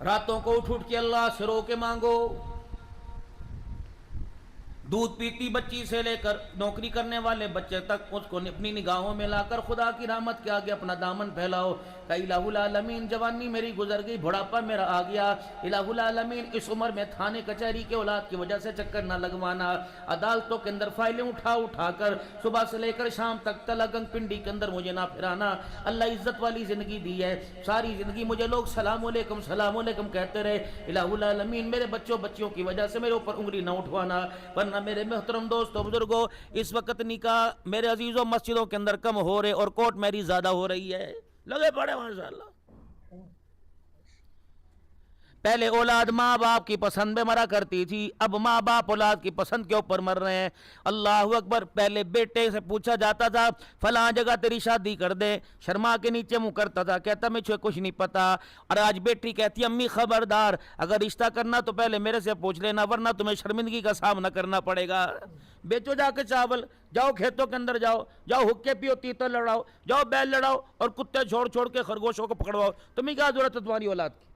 راتوں کو اٹھ کے اللہ سے رو کے مانگو. دودھ پیتی بچی سے لے کر نوکری کرنے والے بچے تک اس کو اپنی نگاہوں میں لا کر خدا کی رحمت کے آگے اپنا دامن پھیلاؤ کہ الہ العالمین جوانی میری گزر گئی، بڑھاپا میرا آ گیا، الہ العالمین اس عمر میں تھانے کچہری کے اولاد کی وجہ سے چکر نہ لگوانا، عدالتوں کے اندر فائلیں اٹھا کر صبح سے لے کر شام تک تلا گنگ پنڈی کے اندر مجھے نہ پھرانا. اللہ عزت والی زندگی دی ہے، ساری زندگی مجھے لوگ سلام علیکم کہتے رہے. الہ العالمین میرے بچوں کی وجہ سے میرے اوپر انگلی نہ اٹھوانا. ورنہ میرے محترم دوستو بزرگوں، اس وقت نکاح میرے عزیزوں مسجدوں کے اندر کم ہو رہے اور کورٹ میری زیادہ ہو رہی ہے. لگے پڑے ماشاءاللہ. پہلے اولاد ماں باپ کی پسند میں مرا کرتی تھی، اب ماں باپ اولاد کی پسند کے اوپر مر رہے ہیں. اللہ اکبر. پہلے بیٹے سے پوچھا جاتا تھا فلاں جگہ تیری شادی کر دے، شرما کے نیچے منہ کرتا تھا، کہتا مجھے کچھ نہیں پتا. اور آج بیٹی کہتی امی خبردار، اگر رشتہ کرنا تو پہلے میرے سے پوچھ لینا ورنہ تمہیں شرمندگی کا سامنا کرنا پڑے گا. بیچو جا کے چاول، جاؤ کھیتوں کے اندر جاؤ حکے پیو، تیتر لڑاؤ، جاؤ بیل لڑاؤ اور کتے چھوڑ کے خرگوشوں کو پکڑواؤ. تمہیں کیا ضرورت ہے تمہاری اولاد کی؟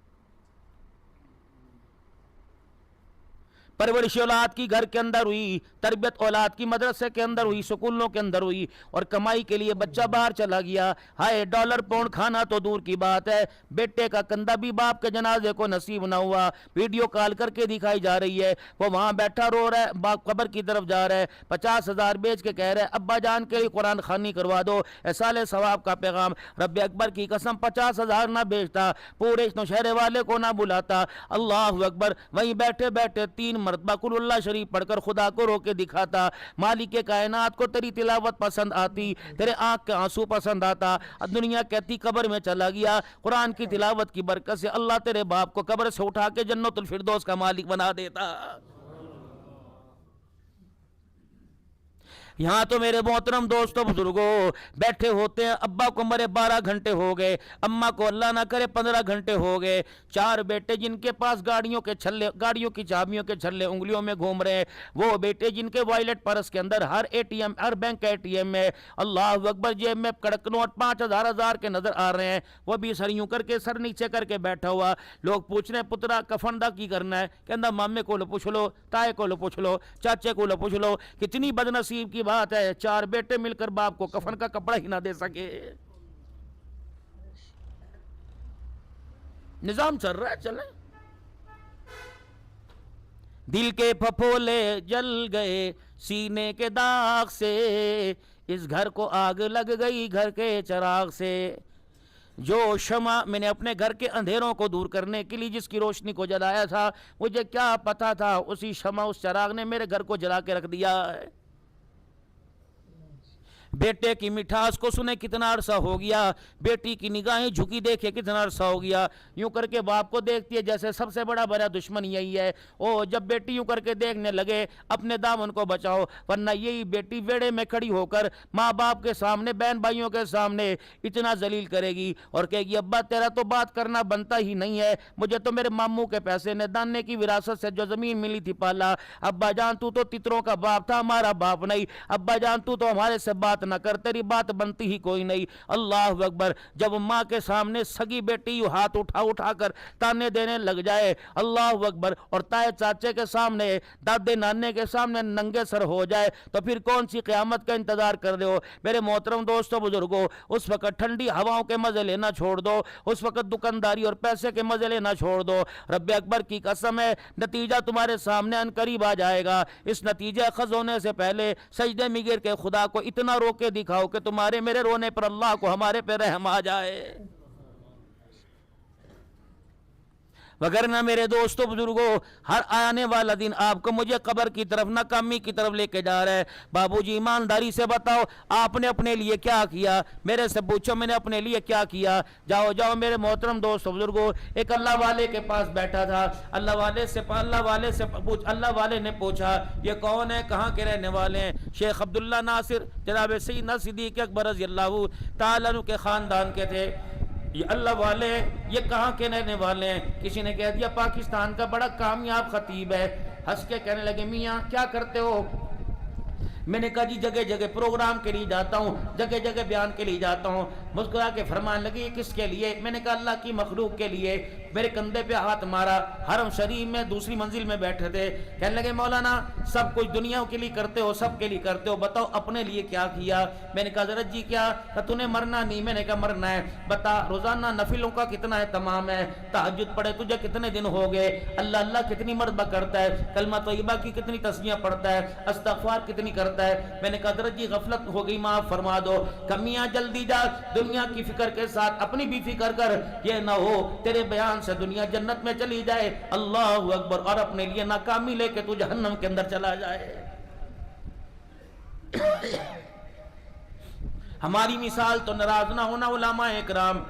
پرورش اولاد کی گھر کے اندر ہوئی، تربیت اولاد کی مدرسے کے اندر ہوئی، سکولوں کے اندر ہوئی، اور کمائی کے لیے بچہ باہر چلا گیا. ہائے ڈالر پاؤنڈ کھانا تو دور کی بات ہے، بیٹے کا کندھا بھی باپ کے جنازے کو نصیب نہ ہوا. ویڈیو کال کر کے دکھائی جا رہی ہے، وہ وہاں بیٹھا رو رہا ہے، باپ قبر کی طرف جا رہا ہے، 50,000 بیچ کے کہہ رہے ابا جان کے لیے قرآن خوانی کروا دو، احسال ثواب کا پیغام. رب اکبر کی قسم 50,000 نہ بیچتا، پورے نوشہرے والے کو نہ بلاتا. اللہ اکبر. وہیں بیٹھے بیٹھے 3 مرتبہ قل اللہ شریف پڑھ کر خدا کو رو کے دکھاتا. مالک کائنات کو تیری تلاوت پسند آتی، تیرے آنکھ کے آنسو پسند آتا. دنیا کہتی قبر میں چلا گیا، قرآن کی تلاوت کی برکت سے اللہ تیرے باپ کو قبر سے اٹھا کے جنت الفردوس کا مالک بنا دیتا. یہاں تو میرے محترم دوستوں بزرگوں بیٹھے ہوتے ہیں، ابا کو مرے 12 گھنٹے ہو گئے، اماں کو اللہ نہ کرے 15 گھنٹے ہو گئے. 4 بیٹے جن کے پاس گاڑیوں کی چابیوں کے چھلے انگلیوں میں گھوم رہے ہیں، وہ بیٹے جن کے وائلٹ پرس کے اندر ہر بینک کا ATM میں اللہ اکبر جیب میں کڑک نوٹ 5,000 کے نظر آ رہے ہیں، وہ بھی سر یوں کر کے سر نیچے کر کے بیٹھا ہوا. لوگ پوچھ رہے ہیں پترا کفن دا کی کرنا ہے، کہندا مامے کو پوچھ لو، تائے کو پوچھ لو، چاچے کو پوچھ لو. کتنی بدنصیب کی بات ہے، 4 بیٹے مل کر باپ کو کفن کا کپڑا ہی نہ دے سکے. نظام چل رہا ہے، چلیں. دل کے پھپھولے جل گئے سینے کے داغ سے، اس گھر کو آگ لگ گئی گھر کے چراغ سے. جو شمع میں نے اپنے گھر کے اندھیروں کو دور کرنے کے لیے جس کی روشنی کو جلایا تھا، مجھے کیا پتا تھا اسی شمع اس چراغ نے میرے گھر کو جلا کے رکھ دیا ہے. بیٹے کی مٹھاس کو سنے کتنا عرصہ ہو گیا، بیٹی کی نگاہیں جھکی دیکھے کتنا عرصہ ہو گیا. یوں کر کے باپ کو دیکھتی ہے جیسے سب سے بڑا دشمن یہی ہے. او جب بیٹی یوں کر کے دیکھنے لگے اپنے دامن کو بچاؤ، ورنہ یہی بیٹی ویڑے میں کھڑی ہو کر ماں باپ کے سامنے بہن بھائیوں کے سامنے اتنا ذلیل کرے گی اور کہے گی ابا تیرا تو بات کرنا بنتا ہی نہیں ہے، مجھے تو میرے ماموں کے پیسے نے دانے کی وراثت سے جو زمین ملی تھی پالا. ابا جان تو تتروں کا باپ تھا، ہمارا باپ نہیں. ابا جان تو ہمارے سے بات نہ کر، تیری بات بنتی ہی کوئی نہیں. اللہ اکبر. جب ماں کے سامنے سگی بیٹی ہاتھ اٹھا کر تانے دینے لگ جائے، اللہ اکبر، اور تائے چاچے کے سامنے دادے نانے کے سامنے ننگے سر ہو جائے تو پھر کون سی قیامت کا انتظار کر رہے ہو میرے محترم دوستو بزرگوں. اس وقت ٹھنڈی ہواؤں کے مزے لینا چھوڑ دو، اس وقت دکانداری اور پیسے کے مزے لینا چھوڑ دو. رب اکبر کی قسم ہے نتیجہ تمہارے سامنے ان قریب آ جائے گا. اس نتیجہ خز ہونے سے پہلے سجدے میں گر کے خدا کو اتنا رو کے دکھاؤ کہ تمہارے میرے رونے پر اللہ کو ہمارے پہ رحم آ جائے. وگرنہ میرے دوستو بزرگوں ہر آنے والا دن آپ کو مجھے قبر کی طرف ناکامی کی طرف لے کے جا رہا ہے. بابو جی ایمانداری سے بتاؤ آپ نے اپنے لیے کیا کیا، میرے سے پوچھو میں نے اپنے لیے کیا کیا. جاؤ میرے محترم دوستو بزرگوں. ایک اللہ والے کے پاس بیٹھا تھا، اللہ والے نے پوچھا یہ کون ہے، کہاں کے رہنے والے ہیں؟ شیخ عبداللہ ناصر جناب سیدنا صدیق اکبر رضی اللہ تعالیٰ عنہ کے خاندان کے تھے. یہ اللہ والے یہ کہاں کے رہنے والے ہیں؟ کسی نے کہہ دیا پاکستان کا بڑا کامیاب خطیب ہے. ہنس کے کہنے لگے میاں کیا کرتے ہو؟ میں نے کہا جی جگہ جگہ پروگرام کے لیے جاتا ہوں، جگہ جگہ بیان کے لیے جاتا ہوں. مسکرا کے فرمان لگے یہ کس کے لیے؟ میں نے کہا اللہ کی مخلوق کے لیے. میرے کندھے پہ ہاتھ مارا. حرم شریف میں دوسری منزل میں بیٹھے تھے. کہنے لگے مولانا سب کچھ دنیا کے لیے کرتے ہو, سب کے لیے کرتے ہو, بتاؤ اپنے لیے کیا کیا؟ میں نے کہا حضرت جی کیا؟ تو نے مرنا نہیں. میں نے کہا مرنا ہے. بتا روزانہ نفلوں کا کتنا اہتمام ہے؟ تہجد پڑھے تجھے کتنے دن ہو گئے؟ اللہ اللہ کتنی مرتبہ کرتا ہے؟ کلمہ طیبہ کی کتنی تسبیح پڑھتا ہے؟ استغفار کتنی کرتا ہے؟ میں نے کہا حضرت جی غفلت ہو گئی, معاف فرما دو. کمیاں جلدی جا, دنیا کی فکر کے ساتھ اپنی بھی فکر کر. یہ نہ ہو تیرے بیان سے دنیا جنت میں چلی جائے, اللہ اکبر, اور اپنے لیے ناکامی لے کے تو جہنم کے اندر چلا جائے. ہماری مثال تو ناراض نہ ہونا علماء اکرام.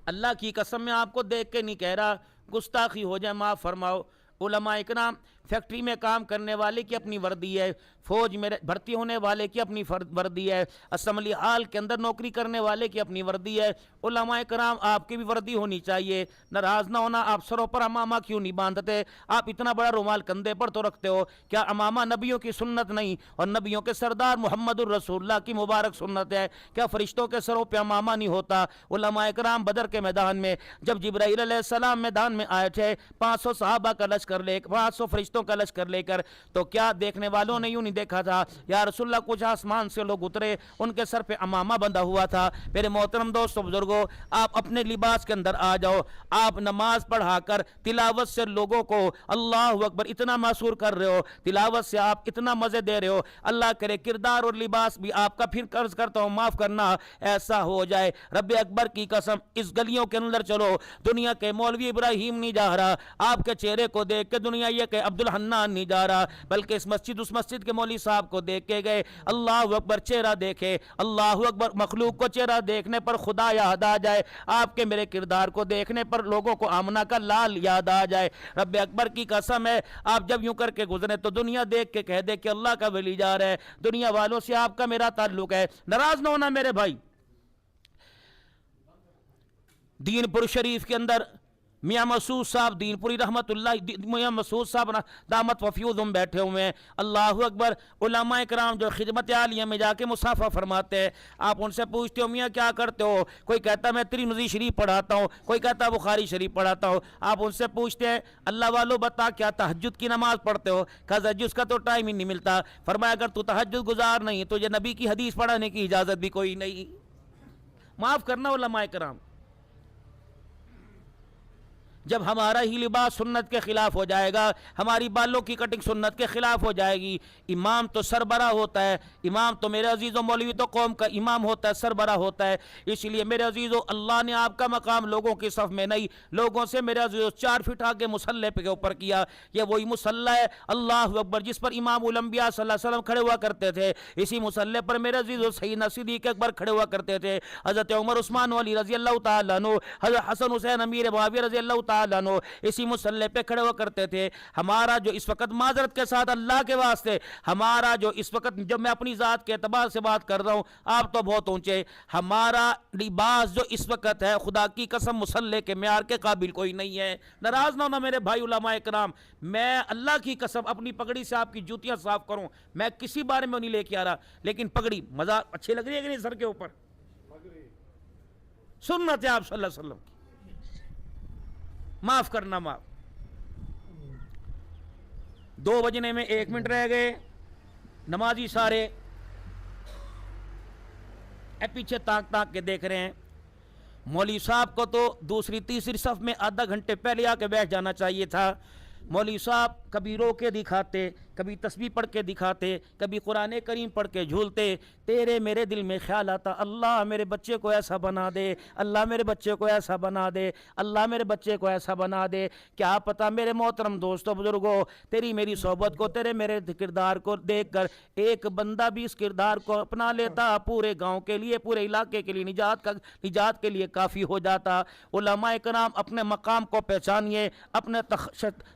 اللہ کی قسم میں آپ کو دیکھ کے نہیں کہہ رہا, گستاخی ہو جائے معاف فرماؤ. علماء اکرام فیکٹری میں کام کرنے والے کی اپنی وردی ہے, فوج میں بھرتی ہونے والے کی اپنی وردی ہے, اسمبلی ہال کے اندر نوکری کرنے والے کی اپنی وردی ہے. علماء کرام آپ کی بھی وردی ہونی چاہیے. ناراض نہ ہونا, آپ سروں پر امامہ کیوں نہیں باندھتے؟ آپ اتنا بڑا رومال کندھے پر تو رکھتے ہو. کیا امامہ نبیوں کی سنت نہیں اور نبیوں کے سردار محمد الرسول اللہ کی مبارک سنت ہے؟ کیا فرشتوں کے سروں پہ امامہ نہیں ہوتا؟ علماء کرام بدر کے میدان میں جب جبرائیل علیہ السلام میدان میں آئے تھے 500 صحابہ کا لشکر لے کر, 500 فرشتوں کا لشکر لے کر, تو کیا دیکھنے والوں نے یوں نہیں دیکھا تھا یا رسول اللہ کچھ آسمان سے لوگ اترے, ان کے سر پہ امامہ بندھا ہوا تھا؟ میرے محترم دوستو بزرگوں, آپ اپنے لباس کے اندر آ جاؤ. آپ نماز پڑھا کر تلاوت سے لوگوں کو اللہ اکبر اتنا مسحور کر رہے ہو, تلاوت سے آپ اتنا مزے دے رہے ہو. اللہ کرے کردار اور لباس بھی آپ کا پھر قرض کرتا ہوں معاف کرنا ایسا ہو جائے. رب اکبر کی قسم اس گلیوں کے اندر چلو, دنیا کے مولوی ابراہیم نہیں جا رہا, آپ کے چہرے کو دیکھ کے دنیا یہ کہ عبد الحنان نہیں جا رہا, بلکہ اس مسجد کے مولوی صاحب کو دیکھ کے گئے. اللہ اکبر, چہرہ دیکھے, اللہ اکبر, مخلوق کو چہرہ دیکھنے پر خدا یاد آ جائے, آپ کے میرے کردار کو دیکھنے پر لوگوں کو آمنہ کا لال یاد آ جائے. رب اکبر کی قسم ہے آپ جب یوں کر کے گزرے تو دنیا دیکھ کے کہہ دے کہ اللہ کا ولی جا رہا ہے. دنیا والوں سے آپ کا میرا تعلق ہے. ناراض نہ ہونا میرے بھائی. دین پور شریف کے اندر میاں مسعود صاحب دین پوری رحمت اللہ, میاں مسعود صاحب دامت وفیوزم بیٹھے ہوئے ہیں. اللہ اکبر. علماء کرام جو خدمت عالیہ میں جا کے مصافحہ فرماتے ہیں, آپ ان سے پوچھتے ہو میاں کیا کرتے ہو؟ کوئی کہتا میں ترمذی شریف پڑھاتا ہوں, کوئی کہتا بخاری شریف پڑھاتا ہوں. آپ ان سے پوچھتے ہیں اللہ والوں بتا کیا تہجد کی نماز پڑھتے ہو؟ کہا تہجد کا تو ٹائم ہی نہیں ملتا. فرمایا اگر تو تہجد گزار نہیں تو یہ نبی کی حدیث پڑھانے کی اجازت بھی کوئی نہیں. معاف کرنا علماء کرام. جب ہمارا ہی لباس سنت کے خلاف ہو جائے گا, ہماری بالوں کی کٹنگ سنت کے خلاف ہو جائے گی. امام تو سربراہ ہوتا ہے, امام تو میرے عزیزوں مولوی تو قوم کا امام ہوتا ہے, سربراہ ہوتا ہے. اس لیے میرے عزیزوں اللہ نے آپ کا مقام لوگوں کی صف میں نہیں, لوگوں سے میرے عزیزوں 4 فٹ آگے مصلی کے اوپر کیا. یہ وہی مصلی ہے اللہ اکبر جس پر امام الانبیاء صلی اللہ علیہ وسلم کھڑے ہوا کرتے تھے. اسی مصلی پر میرے عزیزوں سیدنا صدیق اکبر کھڑے ہوا کرتے تھے, حضرت عمر عثمان علی رضی اللہ تعالیٰ عنہ, حضرت حسن حسین امیر معاویہ رضی اللہ تعالیٰ عنہ اسی مصلی پہ کھڑے ہوا کرتے تھے. ہمارا جو اس وقت معذرت کے ساتھ اللہ کے واسطے, ہمارا جو اس وقت, جب میں اپنی ذات کے اعتبار سے بات کر رہا ہوں, آپ تو بہت اونچے, ہمارا لباس جو اس وقت ہے خدا کی قسم مصلی کے معیار کے قابل کوئی نہیں ہے. ناراض نہ ہونا میرے بھائی علماء کرام. میں اللہ کی قسم اپنی پگڑی سے آپ کی جوتیاں صاف کروں, میں کسی بارے میں نہیں لے کے آ رہا, لیکن پگڑی مزہ اچھی لگ رہی ہے کہ نہیں سر کے اوپر؟ سنت ہے آپ صلی اللہ علیہ وسلم کی. معاف کرنا معاف. 2 بجنے میں 1 منٹ رہ گئے, نمازی سارے پیچھے تاک کے دیکھ رہے ہیں. مولوی صاحب کو تو دوسری تیسری صف میں آدھا گھنٹے پہلے آ کے بیٹھ جانا چاہیے تھا. مولوی صاحب کبھی رو کے دکھاتے, کبھی تسبیح پڑھ کے دکھاتے, کبھی قرآن کریم پڑھ کے جھولتے. تیرے میرے دل میں خیال آتا اللہ میرے بچے کو ایسا بنا دے, اللہ میرے بچے کو ایسا بنا دے, اللہ میرے بچے کو ایسا بنا دے. کیا پتہ میرے محترم دوستو بزرگوں, تیری میری صحبت کو, تیرے میرے کردار کو دیکھ کر ایک بندہ بھی اس کردار کو اپنا لیتا, پورے گاؤں کے لیے, پورے علاقے کے لیے نجات کے لیے کافی ہو جاتا. علماء کرام اپنے مقام کو پہچانیے, اپنے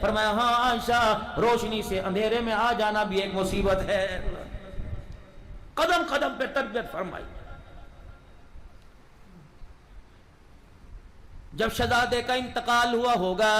فرمایا ہاں عائشہ، روشنی سے اندھیرے میں آ جانا بھی ایک مصیبت ہے۔ قدم قدم پہ تربیت فرمائی۔ جب شہزادے کا انتقال ہوا ہوگا،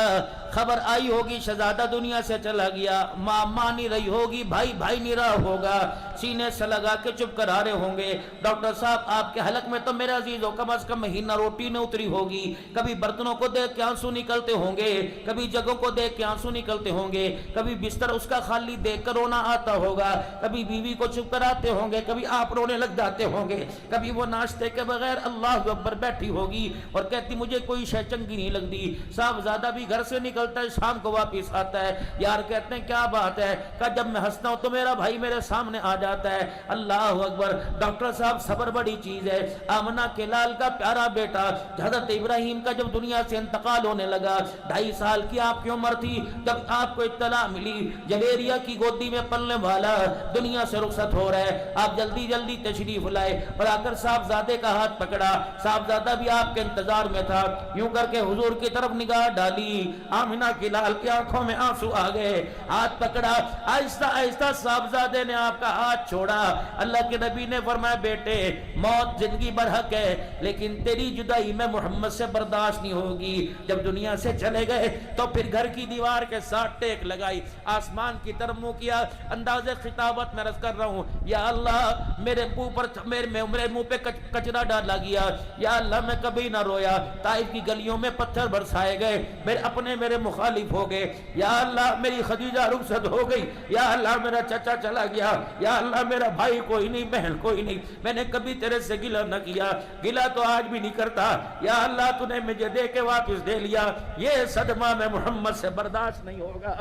خبر آئی ہوگی شہزادہ دنیا سے چلا گیا، ماں ماں نہیں رہی ہوگی، بھائی بھائی نہیں رہا ہوگا، سینے سے لگا کے چپ کر آ رہے ہوں گے، ڈاکٹر صاحب آپ کے حلق میں تو میرے عزیزوں کم از کم مہینہ روٹی نہ اتری ہوگی، کبھی برتنوں کو دیکھ کے آنسو نکلتے ہوں گے، کبھی جگہوں کو دیکھ کے آنسو نکلتے ہوں گے، کبھی بستر اس کا خالی دیکھ کر رونا آتا ہوگا، کبھی بیوی کو چپ کراتے ہوں گے، کبھی آپ رونے لگ جاتے ہوں گے، کبھی وہ ناشتے کے بغیر اللہ اکبر بیٹھی ہوگی اور کہتی مجھے کوئی شے چنگی نہیں لگتی۔ صاحبزادہ بھی گھر سے نکلتا ہے، شام کو واپس آتا ہے، یار کہتے ہیں کیا بات ہے؟ کہ جب میں ہنستا ہوں تو میرا بھائی میرے سامنے آ جاتا ہے۔ اللہ اکبر۔ ڈاکٹر صاحب صبر بڑی چیز ہے۔ آمنہ کے لال کا پیارا بیٹا حضرت ابراہیم کا جب دنیا سے انتقال ہونے لگا، 2.5 سال کی آپ کی عمر تھی جب آپ کو اطلاع ملی جویریہ کی گودی میں پلنے والا دنیا سے رخصت ہو رہا ہے، آپ جلدی جلدی تشریف لائے اور آ کر صاحبزادے کا ہاتھ پکڑا۔ صاحبزادہ بھی آپ کے انتظار میں تھا، یوں کر کے حضور کی طرف نگاہ ڈالی، آمنہ کی لال کی آنکھوں میں آنسو آ گئے، ہاتھ پکڑا، آہستہ آہستہ صاحبزادے نے آپ کا ہاتھ چھوڑا۔ اللہ کے نبی نے فرمایا بیٹے موت زندگی برحق ہے لیکن تیری جدائی میں محمد سے برداشت نہیں ہوگی۔ جب دنیا سے چلے گئے تو پھر گھر کی دیوار کے ساتھ ٹیک لگائی، آسمان کی طرف منہ کیا، انداز خطابت میں عرض کر رہا ہوں یا اللہ میرے منہ پر میرے منہ پہ کچرا ڈالا گیا، یا اللہ میں کبھی نہ رویا، طائف کی گلیوں میں پتھر برسائے گئے، میرے اپنے میرے مخالف ہو گئے، یا اللہ میری خدیجہ رخصت ہو گئی، یا اللہ میرا چچا چلا گیا، یا اللہ میرا بھائی کوئی نہیں، بہن کوئی نہیں، میں نے کبھی تیرے سے گلہ نہ کیا، گلہ تو آج بھی نہیں کرتا، یا اللہ تو نے مجھے دے کے واپس دے لیا، یہ صدمہ میں محمد سے برداشت نہیں ہوگا۔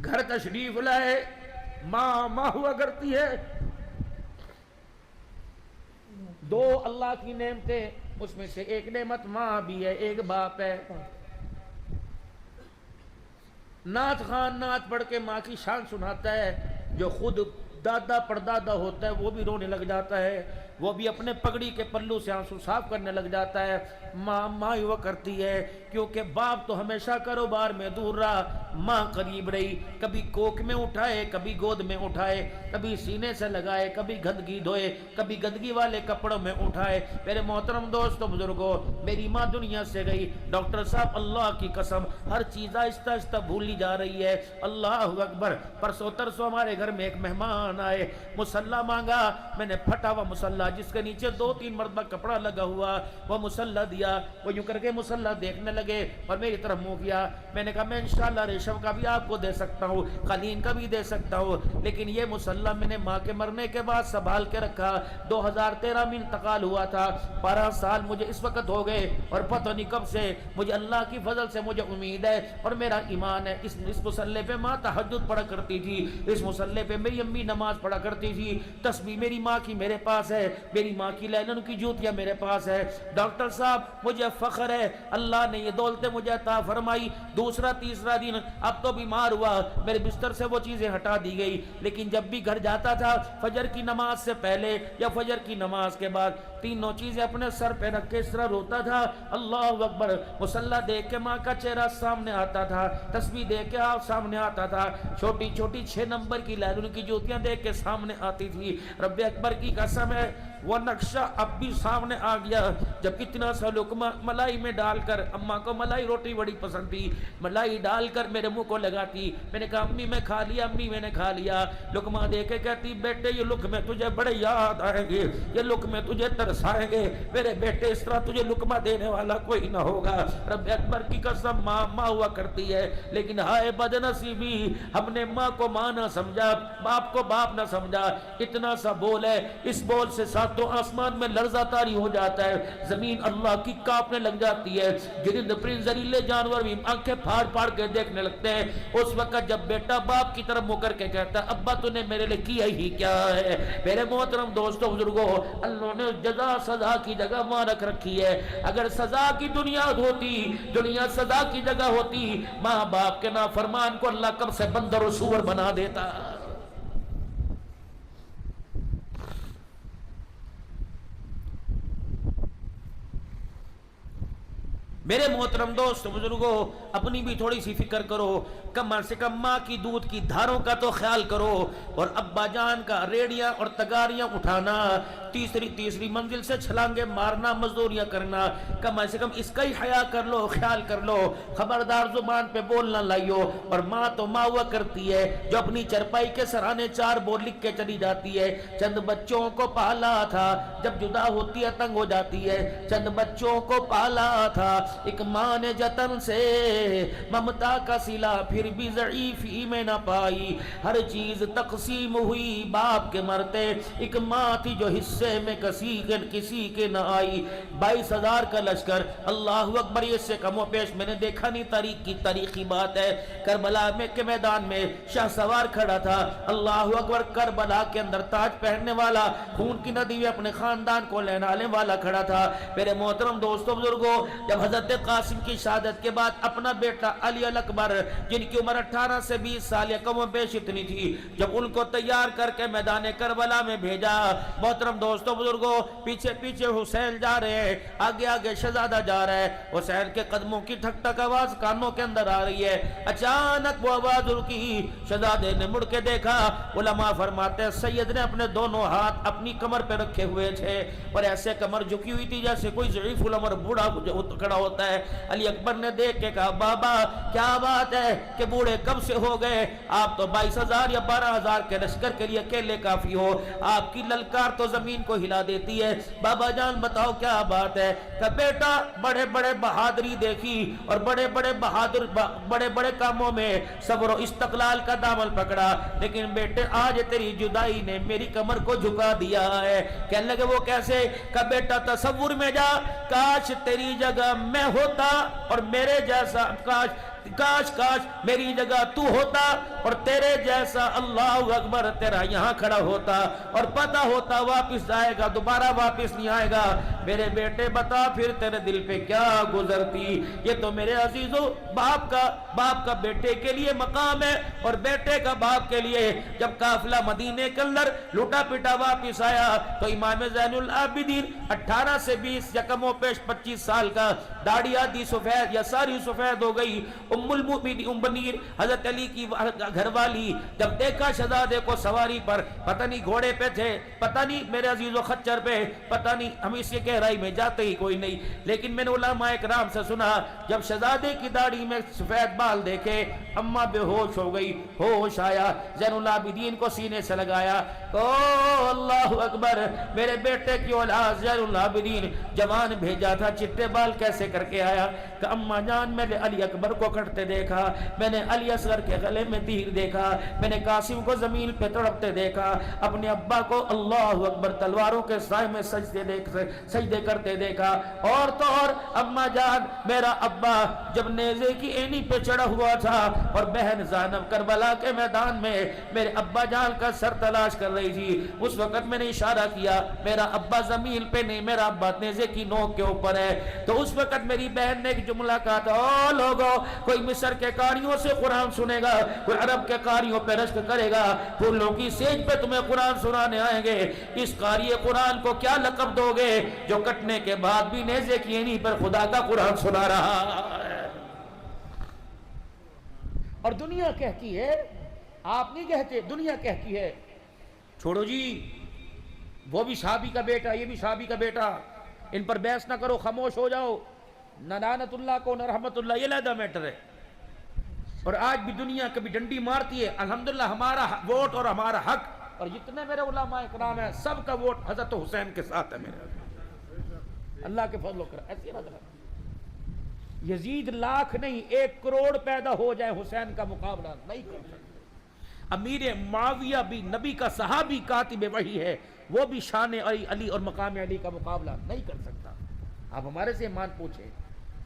گھر تشریف لائے، ماں ہوا کرتی ہے، دو اللہ کی نعمتیں، اس میں سے ایک نعمت ماں بھی ہے، ایک باپ ہے۔ نعت خان نعت پڑھ کے ماں کی شان سناتا ہے، جو خود دادا پردادا ہوتا ہے وہ بھی رونے لگ جاتا ہے، وہ بھی اپنے پگڑی کے پلو سے آنسو صاف کرنے لگ جاتا ہے۔ ماں ہوا کرتی ہے، کیونکہ باپ تو ہمیشہ کاروبار میں دور رہا، ماں قریب رہی، کبھی کوک میں اٹھائے، کبھی گود میں اٹھائے، کبھی سینے سے لگائے، کبھی گندگی دھوئے، کبھی گندگی والے کپڑوں میں اٹھائے۔ میرے محترم دوستو بزرگوں، میری ماں دنیا سے گئی، ڈاکٹر صاحب اللہ کی قسم ہر چیز آہستہ آہستہ بھولی جا رہی ہے۔ اللہ اکبر۔ پرسوں ترسوں ہمارے گھر میں ایک مہمان آئے، مصلی مانگا، میں نے پھٹا ہوا مصلی جس کے نیچے 2-3 مرتبہ کپڑا لگا ہوا وہ مصلی دیا، وہ یوں کر کے مصلی دیکھنے لگے اور میری طرف منہ کیا۔ میں نے کہا میں انشاءاللہ ریشم کا بھی آپ کو دے سکتا ہوں، قالین کا بھی دے سکتا ہوں، لیکن یہ مصلی میں نے ماں کے مرنے کے بعد سنبھال کے رکھا، 2013 میں انتقال ہوا تھا، 12 سال مجھے اس وقت ہو گئے اور پتہ نہیں کب سے مجھے اللہ کی فضل سے مجھے امید ہے اور میرا ایمان ہے، اس مصلی پہ ماں تہجد پڑھا کرتی تھی، اس مصلی پہ میری امی نماز پڑھا کرتی تھی، تسبیح میری ماں کی میرے پاس ہے، میری ماں کی لینن کی جوتیاں میرے پاس ہے۔ ڈاکٹر صاحب مجھے فخر ہے اللہ نے یہ دولتیں مجھے عطا فرمائی۔ دوسرا تیسرا دن اب تو بیمار ہوا، میرے بستر سے وہ چیزیں ہٹا دی گئی، لیکن جب بھی گھر جاتا تھا فجر کی نماز سے پہلے یا فجر کی نماز کے بعد تینوں چیزیں اپنے سر پہ رکھ کے اس طرح روتا تھا، اللہ اکبر۔ مصلی دیکھ کے ماں کا چہرہ سامنے آتا تھا، تسبیح دیکھ کے آپ سامنے آتا تھا، چھوٹی چھوٹی 6 نمبر کی لائلون کی جوتیاں دیکھ کے سامنے آتی تھی۔ رب اکبر کی قسم ہے وہ نقشہ اب بھی سامنے آ گیا، جب اتنا سا لقمہ ملائی میں ڈال کر، اماں کو ملائی روٹی بڑی پسند تھی، ملائی ڈال کر میرے منہ کو لگاتی، میں نے کہا امی میں کھا لیا، امی میں نے کھا لیا، لقمہ دے کے کہتی بیٹے یہ لقمے تجھے بڑے یاد آئیں گے، یہ لقمے تجھے ترسائیں گے، میرے بیٹے اس طرح تجھے لقمہ دینے والا کوئی نہ ہوگا۔ رب اکبر کی قسم ماں ہوا کرتی ہے، لیکن ہائے بد نصیبی ہم نے ماں کو ماں نہ سمجھا، باپ کو باپ نہ سمجھا۔ اتنا سا بول ہے، اس بول سے ساتوں آسمان میں لرزہ طاری ہو جاتا ہے، زمین اللہ کی کانپنے لگ جاتی ہے، گرد پرند زریلے جانور بھی آنکھیں پھاڑ پھاڑ کے دیکھنے لگتے ہیں۔ اس وقت جب بیٹا باپ کی طرف منہ کر کے کہتا ہے ابا تو نے میرے لیے کیا ہی کیا ہے۔ میرے محترم دوستو بزرگوں، اللہ نے جزا سزا کی جگہ وہاں رکھ رکھی ہے۔ اگر سزا کی دنیا ہوتی، دنیا سزا کی جگہ ہوتی، ماں باپ کے نافرمان کو اللہ کب سے بندر و سور بنا دیتا۔ میرے محترم دوستو بزرگوں، اپنی بھی تھوڑی سی فکر کرو، کم سے کم ماں کی دودھ کی دھاروں کا تو خیال کرو، اور ابا جان کا ریڑیاں اور تگاریاں اٹھانا، تیسری منزل سے چھلانگے مارنا، مزدوریاں کرنا، کم سے کم اس کا ہی حیا کر لو، خیال کر لو، خبردار زبان پہ بولنا لائیو۔ اور ماں تو ماں ہوا کرتی ہے جو اپنی چرپائی کے سرانے 4 بور لکھ کے چلی جاتی ہے، چند بچوں کو پالا تھا، جب جدا ہوتی ہے تنگ ہو جاتی ہے، چند بچوں کو پالا تھا ایک ماں نے جتن سے، ممتا کا صلہ پھر بھی ضعیفی میں نہ پائی، ہر چیز تقسیم ہوئی باپ کے مرتے، ایک ماں تھی جو حصے میں کسی کے نہ آئی۔ 22,000 کا لشکر، اللہ اکبر، یہ سے کم و بیش میں نے دیکھا نہیں، تاریخی بات ہے۔ کربلا میں کے میدان میں شاہ سوار کھڑا تھا، اللہ اکبر، کربلا کے اندر تاج پہننے والا، خون کی ندی میں اپنے خاندان کو لہلانے والا کھڑا تھا۔ میرے محترم دوستو بزرگوں، جب حضرت قاسم کی شہادت کے بعد اپنا بیٹا علی الاکبر، جن کی عمر 18 سے 20 سال یا کم و بیش اتنی تھی، جب ان کو تیار کر کے میدان کربلا میں بھیجا، محترم دوستو بزرگوں، پیچھے پیچھے حسین جا رہے ہیں، آگے آگے شہزادہ جا رہا ہے، حسین کے قدموں کی ٹھک ٹھک آواز کانوں کے اندر آ رہی ہے۔ اچانک وہ آواز رکی، شہزادے نے مڑ کے دیکھا، علماء فرماتے ہیں سید نے اپنے دونوں ہاتھ اپنی کمر پہ رکھے ہوئے تھے، اور ایسے کمر جھکی ہوئی تھی جیسے کوئی ضعیف العمر بوڑھا کھڑا ہوتا ہے۔ علی اکبر نے دیکھ کے کہا، بابا کیا بات ہے کہ بوڑھے کب سے ہو گئے؟ آپ تو 22,000 یا 12,000 کے لشکر کے لیے اکیلے کافی ہو، آپ کی للکار تو زمین کو ہلا دیتی ہے، بابا جان بتاؤ کیا بات ہے؟ کہ بیٹا بڑے بڑے بہادری دیکھی اور بڑے بڑے کاموں میں صبر و استقلال کا دامن پکڑا، لیکن بیٹے آج تیری جدائی نے میری کمر کو جھکا دیا ہے۔ کہنے لگے وہ کیسے؟ کہ بیٹا تصور میں جا، کاش تیری جگہ میں ہوتا اور میرے جیسا، کاش میری جگہ تو ہوتا اور تیرے جیسا، اللہ اکبر، تیرا یہاں کھڑا ہوتا اور پتہ ہوتا واپس جائے گا، دوبارہ واپس نہیں آئے گا۔ میرے بیٹے بتا پھر تیرے دل پہ کیا گزرتی؟ یہ تو میرے عزیزو باپ کا بیٹے کے لیے مقام ہے، اور بیٹے کا باپ کے لیے۔ جب قافلہ مدینے کے اندر لوٹا پٹا واپس آیا تو امام زین العابدین 18 سے 20 یا کم و بیش 25 سال کا، داڑھی آدھی سفید یا ساری سفید ہو گئی، ام المؤمنین حضرت علی کی گھر والی، جب دیکھا شہزادے کو سواری پر، پتہ نہیں گھوڑے پہ تھے، پتہ نہیں میرے عزیزو خچر پہ، پتہ نہیں، ہم اس کے گہرائی میں جاتے ہی کوئی نہیں، لیکن میں نے علماء کرام سے سنا، جب شہزادے کی داڑھی میں سفید بال دیکھے، اماں بے ہوش ہو گئی، ہوش آیا، زین العابدین کو سینے سے لگایا، اللہ اکبر، میرے بیٹے کی اولاد زین العابدین جوان بھیجا تھا، چٹے بال کیسے کر کے آیا؟ کہ اماں جان میں نے علی اکبر کو کٹتے دیکھا، میں نے علی اصغر کے گلے میں تیر دیکھا، میں نے قاسم کو زمین پہ تڑپتے دیکھا، اپنے ابا کو اللہ اکبر تلواروں کے سائے میں سجدے کرتے دیکھا، اور تو اور اماں جان، میرا ابا جب نیزے کی اینی پہ چڑھا ہوا تھا اور بہن زینب کربلا کے میدان میں میرے ابا جان کا سر تلاش کر رہی تھی، اس وقت میں نے اشارہ کیا میرا ابا زمین پہ نہیں، میرا ابا نیزے کی نوک کے اوپر ہے، تو اس وقت میری بہن نے ایک جملہ کہا تھا، او لوگو، کوئی مصر کے قاریوں سے قرآن سنے گا، کوئی عرب کے قاریوں پہ رشک کرے گا، پھولوں کی سیج پہ تمہیں قرآن سنانے آئیں گے، اس قاری قرآن کو کیا لقب دو گے جو کٹنے کے بعد بھی نیزے کی اینی پر خدا کا قرآن سنا رہا ہے؟ اور دنیا کہتی ہے، آپ نہیں کہتے، دنیا کہتی ہے چھوڑو جی، وہ بھی صحابی کا بیٹا، یہ بھی صحابی کا بیٹا، ان پر بحث نہ کرو، خاموش ہو جاؤ، نہ لعنت اللہ کو نہ رحمت اللہ، یہ علیحدہ میٹر ہے۔ اور آج بھی دنیا کبھی ڈنڈی مارتی ہے، الحمدللہ ہمارا ووٹ اور ہمارا حق، اور جتنے میرے علماء اکرام ہیں سب کا ووٹ حضرت حسین کے ساتھ ہے، میرے اللہ کے فضل و کرم، ایسی نظر ہے۔ یزید لاکھ نہیں 1 کروڑ پیدا ہو جائے، حسین کا مقابلہ نہیں کر سکتا۔ امیر معاویہ بھی نبی کا صحابی کاتب وحی ہے، وہ بھی شان علی اور مقام علی کا مقابلہ نہیں کر سکتا۔ آپ ہمارے سے ایمان پوچھیں،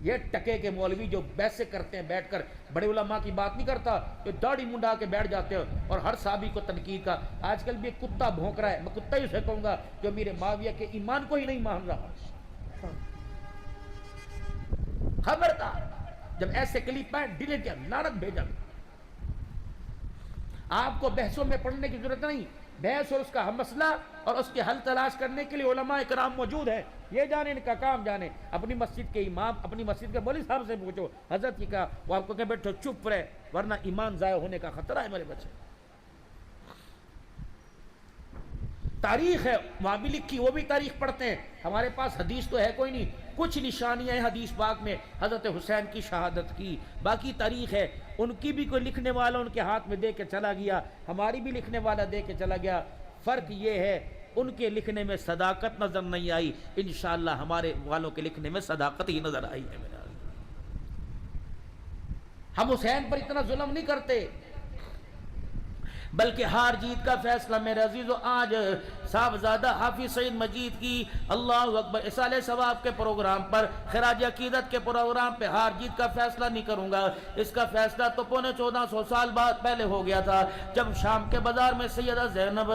یہ ٹکے کے مولوی جو بیسے کرتے ہیں بیٹھ کر، بڑے علماء کی بات نہیں کرتا، جو داڑھی منڈا کے بیٹھ جاتے ہیں اور ہر صحابی کو تنقید کا، آج کل بھی ایک کتا بھونک رہا ہے، میں کتا ہی اسے کہوں گا جو امیر معاویہ کے ایمان کو ہی نہیں مان رہا۔ خبردار، جب ایسے کلپ آئے ڈیلیٹ کیا، لعنت بھیجا۔ آپ کو بحثوں میں پڑھنے کی ضرورت نہیں، بحث اور اس کا مسئلہ اور اس کے حل تلاش کرنے کے لیے علماء کرام موجود ہیں. یہ جانے ان کا کام جانے. اپنی مسجد کے امام اپنی مسجد کے مولوی صاحب سے پوچھو حضرت کی کہا, وہ آپ کو کہ بیٹھو چپ رہے ورنہ ایمان ضائع ہونے کا خطرہ ہے میرے بچے. تاریخ ہے وہاں بھی لکھی, وہ بھی تاریخ پڑھتے ہیں. ہمارے پاس حدیث تو ہے کوئی نہیں, کچھ نشانیاں ہیں حدیث پاک میں حضرت حسین کی شہادت کی, باقی تاریخ ہے. ان کی بھی کوئی لکھنے والا ان کے ہاتھ میں دے کے چلا گیا, ہماری بھی لکھنے والا دے کے چلا گیا. فرق یہ ہے ان کے لکھنے میں صداقت نظر نہیں آئی, انشاءاللہ ہمارے والوں کے لکھنے میں صداقت ہی نظر آئی ہے. میرا ہم حسین پر اتنا ظلم نہیں کرتے, بلکہ ہار جیت کا فیصلہ میرے عزیزو آج صاحبزادہ حافظ سعید مجید کی اللہ اکبر اصالہ ثواب کے پروگرام پر, خراج عقیدت کے پروگرام پہ ہار جیت کا فیصلہ نہیں کروں گا. اس کا فیصلہ تو 1400 سال بعد پہلے ہو گیا تھا, جب شام کے بازار میں سیدہ زینب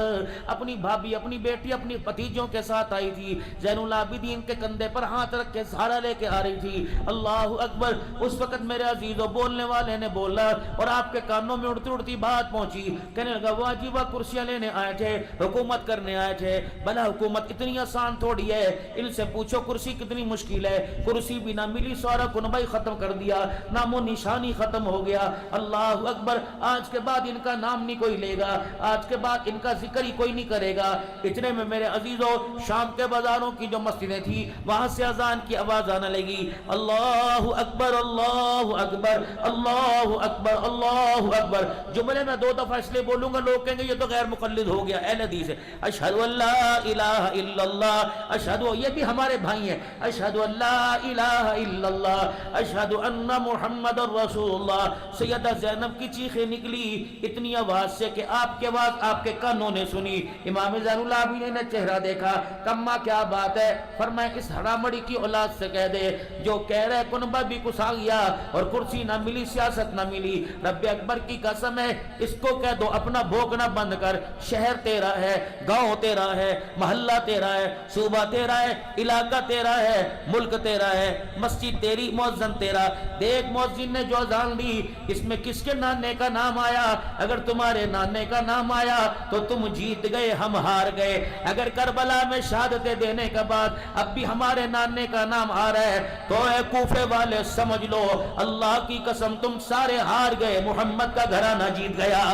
اپنی بھابھی اپنی بیٹی اپنی بھتیجوں کے ساتھ آئی تھی. زین العابدین کے کندھے پر ہاتھ رکھ کے سہارا لے کے آ رہی تھی. اللہ اکبر. اس وقت میرے عزیزو بولنے والے نے بولا اور آپ کے کانوں میں اڑتی اڑتی بات پہنچی. کہنے لگا وہ عجیبہ کرسیاں لینے آئے تھے, حکومت کرنے آئے تھے. بلا حکومت اتنی آسان تھوڑی ہے, ان سے پوچھو کرسی کتنی مشکل ہے. کرسی بھی نہ ملی, سارا کنبہ ختم کر دیا, نام و نشانی ختم ہو گیا. اللہ اکبر. آج کے بعد ان کا نام نہیں کوئی لے گا, آج کے بعد ان کا ذکر ہی کوئی نہیں کرے گا. اتنے میں میرے عزیزو شام کے بازاروں کی جو مسجدیں تھی وہاں سے اذان کی آواز آنے لگی. اللہ اکبر اللہ اکبر اللہ اکبر اللہ اکبر. جملے میں 2 دفعہ اس لیے بولوں گا, لوگ کہیں گے یہ تو غیر مقلد ہو گیا. اہل حدیث ہے. اشہد ان لا الہ الا اللہ, اشہد, یہ بھی ہمارے بھائی ہیں. اشہد ان لا الہ الا اللہ اشہد ان محمد رسول اللہ. سیدہ زینب کی چیخیں نکلی اتنی آواز سے کہ آپ کے آواز آپ کے کانوں نے سنی. امام زین العابدین نے چہرہ دیکھا, کما کیا بات ہے. فرمایا اس حرامڑی کی اولاد سے کہہ دے جو کہہ رہے کنبہ بھی کسا گیا اور کرسی نہ ملی, سیاست نہ ملی, رب اکبر کی قسم ہے اس کو کہہ دو اپنا بھوکنا بند کر. شہر تیرا ہے, گاؤں تیرا ہے, محلہ تیرا ہے, صوبہ تیرا ہے, علاقہ تیرا ہے, ملک تیرا ہے, مسجد تیری, مؤذن تیرا. دیکھ مؤذن نے جو اذان دی اس میں کس کے نانے کا نام آیا. اگر تمہارے نانے کا نام آیا تو تم جیت گئے, ہم ہار گئے. اگر کربلا میں شہادتیں دینے کے بعد اب بھی ہمارے نانے کا نام آ رہا ہے تو اے کوفے والے سمجھ لو اللہ کی قسم تم سارے ہار گئے, محمد کا گھرانہ جیت گیا.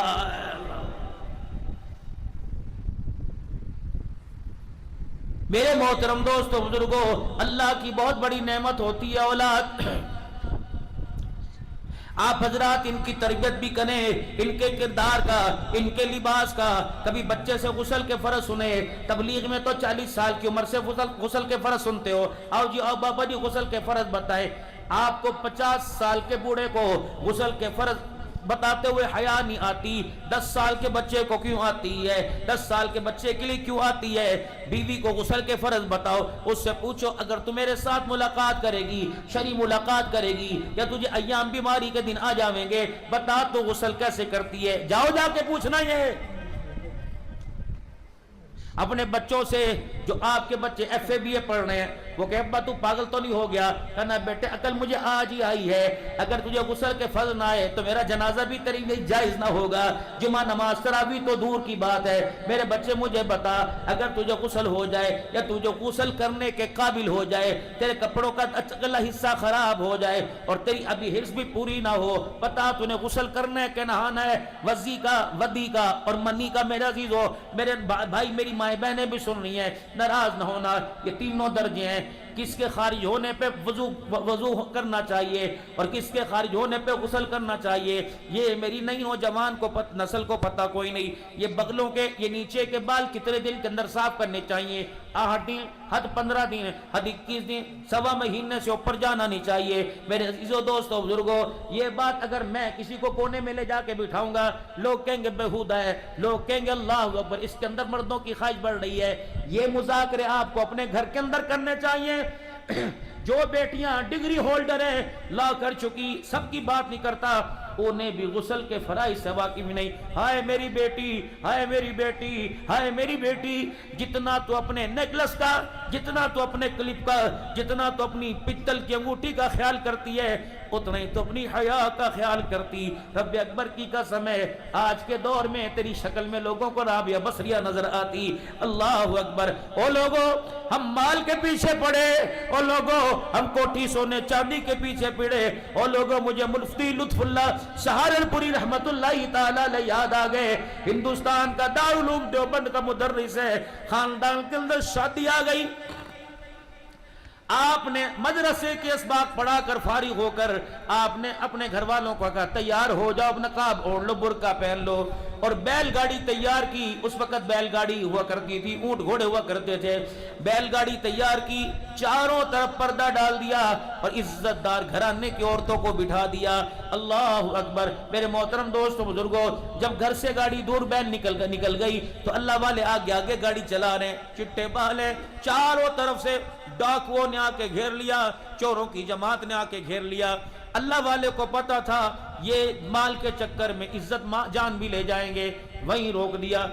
میرے محترم دوستو بزرگو, اللہ کی بہت بڑی نعمت ہوتی ہے اولاد. آپ حضرات ان کی تربیت بھی کریں, ان کے کردار کا, ان کے لباس کا. کبھی بچے سے غسل کے فرض سنے, تبلیغ میں تو 40 سال کی عمر سے غسل کے فرض سنتے ہو. آؤ جی آؤ بابا جی غسل کے فرض بتائیں. آپ کو 50 سال کے بوڑھے کو غسل کے فرض بتاتے ہوئے حیا نہیں آتی, 10 سال کے بچے کو کیوں آتی ہے؟ 10 سال کے بچے کے لیے کیوں آتی ہے؟ بیوی کو غسل کے فرض بتاؤ, اس سے پوچھو اگر تو میرے ساتھ ملاقات کرے گی, شرعی ملاقات کرے گی, یا تجھے ایام بیماری کے دن آ جاویں گے, بتا تو غسل کیسے کرتی ہے. جاؤ جا کے پوچھنا. یہ اپنے بچوں سے جو آپ کے بچے ایف اے بی اے پڑھ رہے ہیں وہ کہ ابا تو پاگل تو نہیں ہو گیا؟ کہنا بیٹے عقل مجھے آج ہی آئی ہے, اگر تجھے غسل کے فرض نہ آئے تو میرا جنازہ بھی تیری لیے جائز نہ ہوگا, جمعہ نماز تراویح تو دور کی بات ہے. میرے بچے مجھے بتا, اگر تجھے غسل ہو جائے یا تجھے غسل کرنے کے قابل ہو جائے, تیرے کپڑوں کا اگلا حصہ خراب ہو جائے اور تیری ابھی حرص بھی پوری نہ ہو, بتا تُنے غسل کرنا ہے کہ نہانا ہے؟ وضی کا, ودی کا اور منی کا. میرا عزیز ہو, میرے بھائی میری مائیں بہنیں بھی سن رہی ہیں, ناراض نہ ہونا. یہ تینوں درجے ہیں, کس کے خارج ہونے پہ وضو کرنا چاہیے اور کس کے خارج ہونے پہ غسل کرنا چاہیے. یہ میری نئی نوجوان کو نسل کو پتہ کوئی نہیں. یہ بغلوں کے, یہ نیچے کے بال کتنے دن کے اندر صاف کرنے چاہیے؟ حد 15 دن, حد 21 دن, سوا مہینے سے اوپر جانا نہیں چاہیے. میرے عزیزو دوستو بزرگو, یہ بات اگر میں کسی کو کونے میں لے جا کے بٹھاؤں گا, لوگ کہیں گے بےہودہ ہے, لوگ کہیں گے اللہ اکبر اس کے اندر مردوں کی خواہش بڑھ رہی ہے. یہ مذاکرے آپ کو اپنے گھر کے اندر کرنے چاہیے. جو بیٹیاں ڈگری ہولڈر ہیں, لا کر چکی, سب کی بات نہیں کرتا, انہیں بھی غسل کے فرائض سے واقف نہیں. ہائے میری بیٹی، ہائے میری بیٹی، ہائے میری بیٹی، جتنا تو اپنے نیکلس کا، جتنا تو اپنے کلپ کا، جتنا تو اپنی پتل کی انگوٹھی کا خیال کرتی ہے، اتنا ہی تو اپنی حیا کا خیال کرتی. رب اکبر کی قسم ہے، آج کے دور میں تیری شکل میں لوگوں کو رابعہ بصریہ نظر آتی. اللہ اکبر. او لوگوں، ہم مال کے پیچھے پڑے، او لوگوں ہم کوٹھی سونے چاندی کے پیچھے پڑے، او لوگوں مجھے مفتی لطف اللہ سہارنپوری رحمت اللہ تعالی علیہ یاد آ گئے. ہندوستان کا دارالعلوم دیوبند کا مدرس ہے، خاندان کے اندر شادی آ گئی. آپ نے مدرسے کے اسباق پڑھا کر فارغ ہو کر آپ نے اپنے گھر والوں کو کہا تیار ہو جاؤ، نقاب اوڑھ لو، برقع پہن لو، اور بیل گاڑی تیار کی. اس وقت بیل گاڑی ہوا کرتی تھی، اونٹ گھوڑے ہوا کرتے تھے. بیل گاڑی تیار کی، چاروں طرف پردہ ڈال دیا اور عزت دار گھرانے کی عورتوں کو بٹھا دیا. اللہ اکبر. میرے محترم دوستوں بزرگوں، جب گھر سے گاڑی دور بیل نکل گئی تو اللہ والے آگے آگے گاڑی چلا رہے ہیں، چٹے بالے، چاروں طرف سے ڈاکوؤں نے آ کے گھیر لیا، چوروں کی جماعت نے آ کے گھیر لیا. اللہ والے کو پتا تھا یہ مال کے چکر میں عزت جان بھی لے جائیں گے، وہیں روک دیا.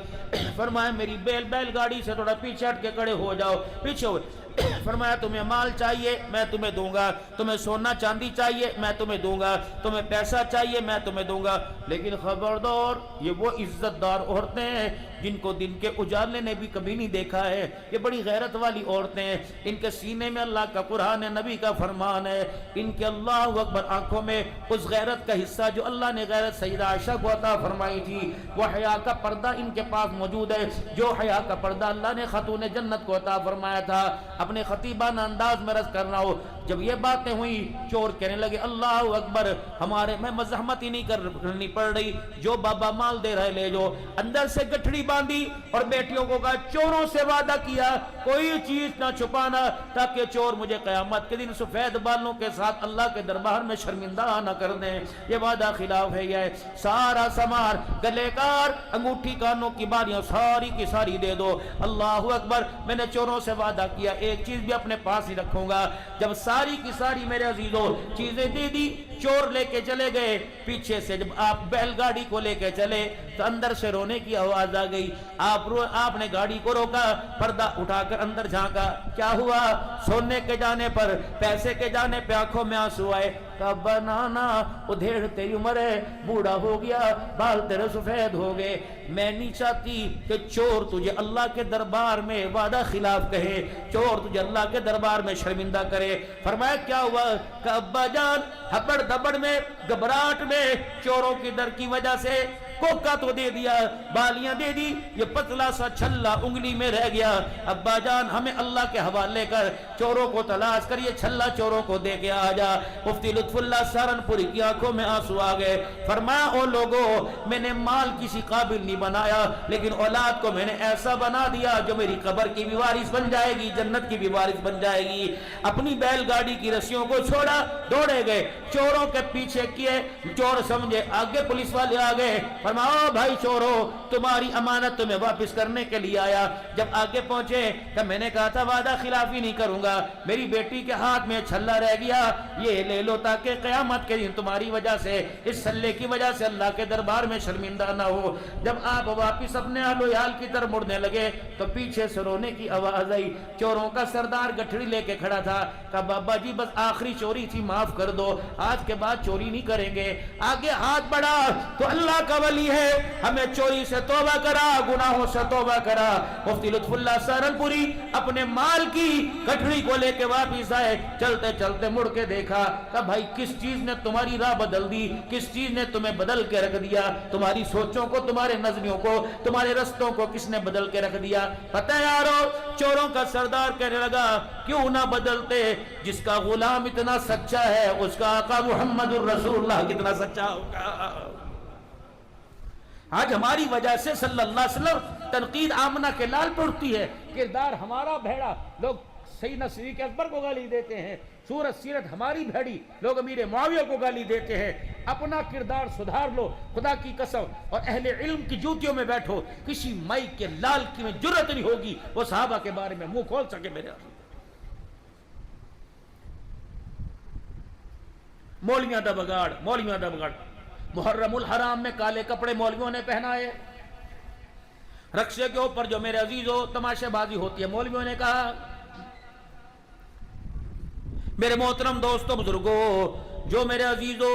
فرمایا میری بیل گاڑی سے تھوڑا پیچھے ہٹ کے کھڑے ہو جاؤ، پیچھے ہو. فرمایا تمہیں مال چاہیے میں تمہیں دوں گا، تمہیں سونا چاندی چاہیے میں تمہیں دوں گا، تمہیں پیسہ چاہیے میں تمہیں دوں گا، لیکن خبردار یہ وہ عزت دار عورتیں ہیں جن کو دن کے اجالے نے بھی کبھی نہیں دیکھا ہے. یہ بڑی غیرت والی عورتیں ہیں، ان کے سینے میں اللہ کا قرآن ہے، نبی کا فرمان ہے. ان کے اللہ اکبر آنکھوں میں اس غیرت کا حصہ جو اللہ نے غیرت سیدہ عائشہ کو عطا فرمائی تھی، وہ حیا کا پردہ ان کے پاس موجود ہے. جو حیا کا پردہ اللہ نے خاتون جنت کو عطا فرمایا تھا. اپنے خطیبانہ انداز میں رض کرنا ہو، جب یہ باتیں ہوئی چور کہنے لگے اللہ اکبر، ہمارے میں مزاحمت ہی نہیں کرنی پڑ رہی، جو بابا مال دے رہے لے جو. اندر سے گٹھڑی باندھی اور بیٹیوں کو کہا چوروں سے وعدہ کیا کوئی چیز نہ چھپانا، تاکہ چور مجھے قیامت کے دن سفید بالوں کے ساتھ اللہ کے دربار میں شرمندہ نہ کر دیں. یہ وعدہ خلاف ہے. یہ سارا سمار، گلے کار، انگوٹھی کانوں کی بالیاں ساری کی ساری دے دو. اللہ اکبر. میں نے چوروں سے وعدہ کیا ایک چیز بھی اپنے پاس ہی رکھوں گا. جب ساری کی ساری میرے عزیزوں چیزیں دے دی، چور لے کے چلے گئے. پیچھے سے جب آپ بیل گاڑی کو لے کے چلے تو اندر سے رونے کی آواز آ گئی. آپ نے گاڑی کو روکا، پردہ اٹھا کر اندر جھانکا. کیا ہوا؟ سونے کے جانے پر، پیسے کے جانے پہ آنکھوں میں آنسو آئے. کہا بنانا ادھیڑ تیری عمر ہے، بوڑھا ہو گیا، بال تیرے سفید ہو گئے. میں نہیں چاہتی کہ چور تجھے اللہ کے دربار میں وعدہ خلاف کہے، چور تجھے اللہ کے دربار میں شرمندہ کرے. فرمایا کیا ہوا؟ کہ ابا جان ہپڑ دبڑ میں، گھبراہٹ میں، چوروں کی ڈر کی وجہ سے کوکا تو دے دیا، بالیاں دے دی، یہ پتلا سا چھلا انگلی میں رہ گیا. ابا جان ہمیں اللہ کے حوالے کر، چوروں کو تلاش کر، یہ چھلا چوروں کو دے کے آ جا. مفتی لطف اللہ سہارنپوری کی آنکھوں میں آنسو آ گئے. فرمایا او لوگوں، میں نے مال کسی قابل نہیں بنایا، لیکن اولاد کو میں نے ایسا بنا دیا جو میری قبر کی بھی وارث بن جائے گی، جنت کی بھی وارث بن جائے گی. اپنی بیل گاڑی کی رسیوں کو چھوڑا، دوڑے گئے، چوروں کے پیچھے کیے. چور سمجھے آگے پولیس والے آ گئے. فرمایا بھائی چورو، تمہاری امانت تمہیں واپس کرنے کے لیے آیا. جب آگے پہنچے کہ میں نے کہا تھا وعدہ خلافی نہیں کروں گا، میری بیٹی کے ہاتھ میں چھلا رہ گیا، یہ لے لو تاکہ قیامت کے دن تمہاری وجہ سے، اس چھلے کی وجہ سے اللہ کے دربار میں شرمندہ نہ ہو. جب آپ واپس اپنے اہل و عیال کی طرف مڑنے لگے تو پیچھے سے رونے کی آواز آئی. چوروں کا سردار گٹھڑی لے کے کھڑا تھا. کہا بابا جی بس آخری چوری تھی، معاف کر دو، آج کے بعد چوری نہیں کریں گے. آگے ہاتھ بڑھا تو اللہ کا ولی ہے، ہمیں چوری سے توبہ کرا، گناہوں سے توبہ کرا. مفتی لطف اللہ سہارنپوری اپنے مال کی گٹھڑی کو لے کے واپس آئے. چلتے چلتے مڑ کے دیکھا کہ بھائی کس چیز نے تمہاری راہ بدل دی، کس چیز نے تمہیں بدل کے رکھ دیا، تمہاری سوچوں کو، تمہارے نظریوں کو، تمہارے رستوں کو کس نے بدل کے رکھ دیا؟ پتہ ہے یارو، چوروں کا سردار کہنے لگا کیوں نہ بدلتے، جس کا غلام اتنا سچا ہے اس کا آقا محمد الرسول اللہ کتنا سچا ہوگا. آج ہماری وجہ سے صلی اللہ علیہ وسلم تنقید آمنہ کے لال پڑتی ہے، کردار ہمارا بھیڑا، لوگ سیدنا صدیق اکبر کو گالی دیتے ہیں، صورت سیرت ہماری بھیڑی، لوگ امیر معاویہ کو گالی دیتے ہیں. اپنا کردار سدھار لو خدا کی قسم، اور اہل علم کی جوتیوں میں بیٹھو. کسی مائی کے لال کی میں جرت نہیں ہوگی وہ صحابہ کے بارے میں منہ کھول سکے. میرے مولیاں دا بگاڑ، مولیاں دا بگاڑ. محرم الحرام میں کالے کپڑے مولویوں نے پہنائے، رقصے کے اوپر جو میرے عزیزو تماشے بازی ہوتی ہے مولویوں نے کہا۔ میرے محترم دوستو بزرگو، جو میرے عزیزو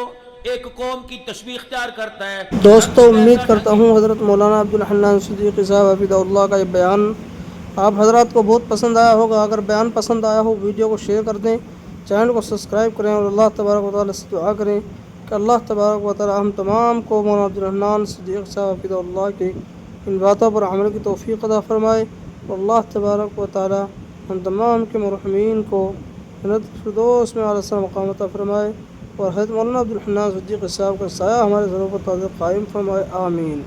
ایک قوم کی تشبیہ اختیار کرتا ہے، دوستو امید کرتا ہوں حضرت مولانا عبدالحنان صدیقی صاحب حفظہ اللہ کا یہ بیان آپ حضرات کو بہت پسند آیا ہوگا۔ اگر بیان پسند آیا ہو ویڈیو کو شیئر کر دیں، چینل کو سبسکرائب کریں اور اللہ تبارک و تعالیٰ سے دعا کریں کہ اللہ تبارک و تعالیٰ ہم تمام کو مولانا عبدالحنان صدیقی صاحب حفظہ اللہ کی ان باتوں پر عمل کی توفیق عطا فرمائے، اور اللہ تبارک و تعالیٰ ہم تمام کے مرحومین کو جنت الفردوس میں اعلیٰ سے مقام عطا فرمائے، اور حضرت مولانا عبدالحنان صدیقی صاحب کا سایہ ہمارے سروں پر قائم فرمائے، آمین۔